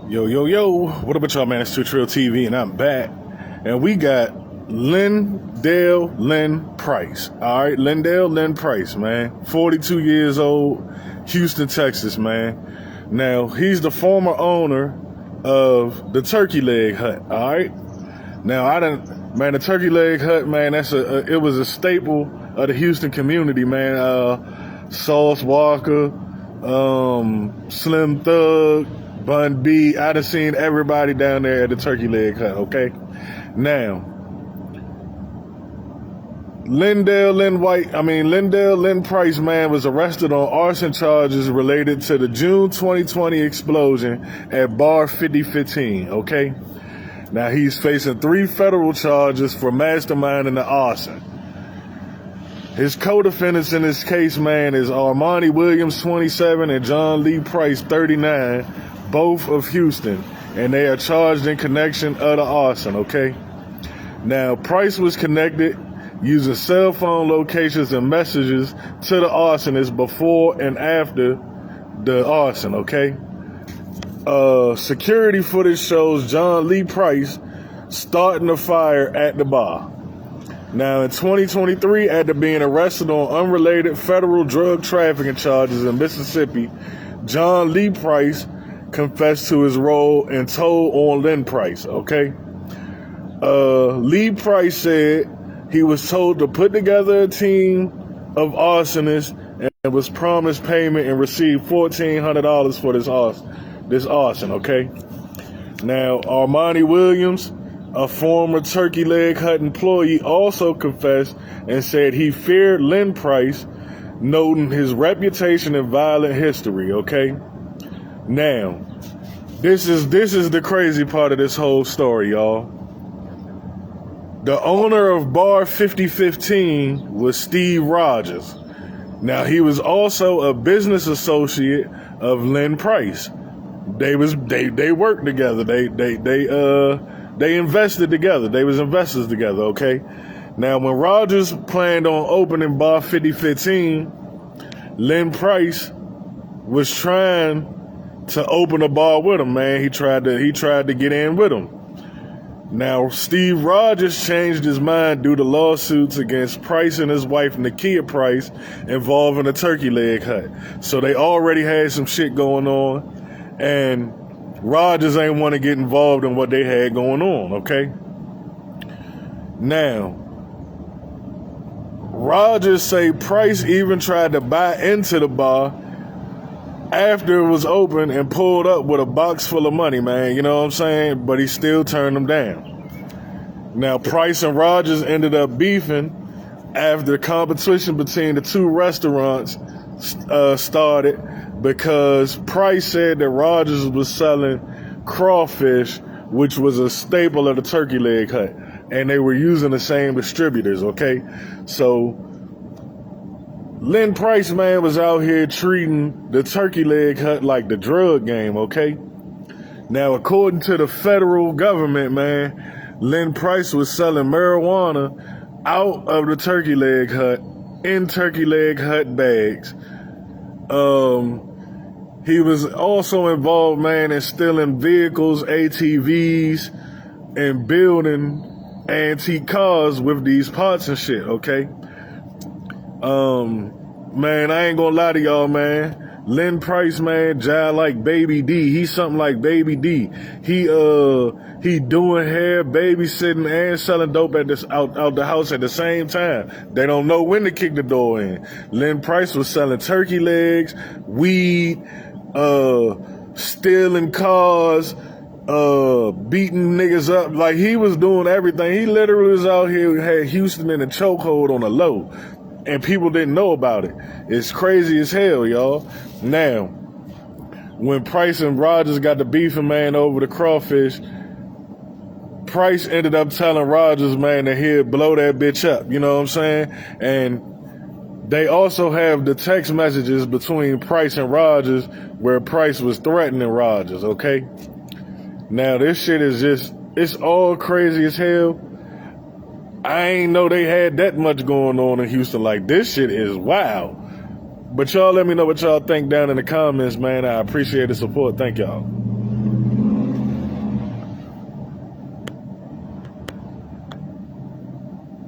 Yo, yo, yo, what up with y'all, man? It's 2 Trill TV, and I'm back. And we got Lynn Price. All right, Lynn Price, man. 42 years old, Houston, Texas, man. Now, he's the former owner of the Turkey Leg Hut, all right? Now, the Turkey Leg Hut, man, it was a staple of the Houston community, man. Sauce Walker, Slim Thug, Bun B. I done seen everybody down there at the Turkey Leg Hut, okay? Now, Lynn Price, man, was arrested on arson charges related to the June 2020 explosion at Bar 5015, okay? Now, he's facing 3 federal charges for masterminding the arson. His co-defendants in this case, man, is Armani Williams, 27, and John Lee Price, 39, both of Houston, and they are charged in connection of the arson, okay? Now, Price was connected using cell phone locations and messages to the arsonist before and after the arson, okay? Security footage shows John Lee Price starting the fire at the bar. Now, in 2023, after being arrested on unrelated federal drug trafficking charges in Mississippi, John Lee Price confessed to his role and told on Lynn Price, okay? Lee Price said he was told to put together a team of arsonists and was promised payment and received $1,400 for this arson, okay? Now, Armani Williams, a former Turkey Leg Hut employee, also confessed and said he feared Lynn Price, noting his reputation and violent history, okay? Now, this is the crazy part of this whole story, y'all. The owner of Bar 5015 was Steve Rogers. Now, he was also a business associate of Lynn Price. They worked together. They invested together. They was investors together, okay? Now, when Rogers planned on opening Bar 5015, Lynn Price was trying to open a bar with him, man. He tried to get in with him. Now, Steve Rogers changed his mind due to lawsuits against Price and his wife, Nakia Price, involving the Turkey Leg Hut. So they already had some shit going on, and Rogers ain't want to get involved in what they had going on, okay? Now, Rogers say Price even tried to buy into the bar after it was open and pulled up with a box full of money, man, you know what I'm saying? But he still turned them down. Now, Price and Rogers ended up beefing after the competition between the 2 restaurants started, because Price said that Rogers was selling crawfish, which was a staple of the Turkey Leg Hut, and they were using the same distributors, okay? So Lynn Price, man, was out here treating the Turkey Leg Hut like the drug game, okay? Now, according to the federal government, man, Lynn Price was selling marijuana out of the Turkey Leg Hut in Turkey Leg Hut bags. He was also involved, man, in stealing vehicles, ATVs, and building antique cars with these pots and shit, okay? Man, I ain't gonna lie to y'all, man. Lynn Price, man, jive like Baby D. He's something like Baby D. He doing hair, babysitting, and selling dope out the house at the same time. They don't know when to kick the door in. Lynn Price was selling turkey legs, weed, stealing cars, beating niggas up. Like, he was doing everything. He literally was out here, had Houston in a chokehold on a low, and people didn't know about it. It's crazy as hell, y'all. Now, when Price and Rogers got the beefing, man, over the crawfish, Price ended up telling Rogers, man, that he'd blow that bitch up, you know what I'm saying? And they also have the text messages between Price and Rogers where Price was threatening Rogers, okay? Now, this shit is just, it's all crazy as hell. I ain't know they had that much going on in Houston. Like, this shit is wild. But y'all let me know what y'all think down in the comments, man. I appreciate the support. Thank y'all.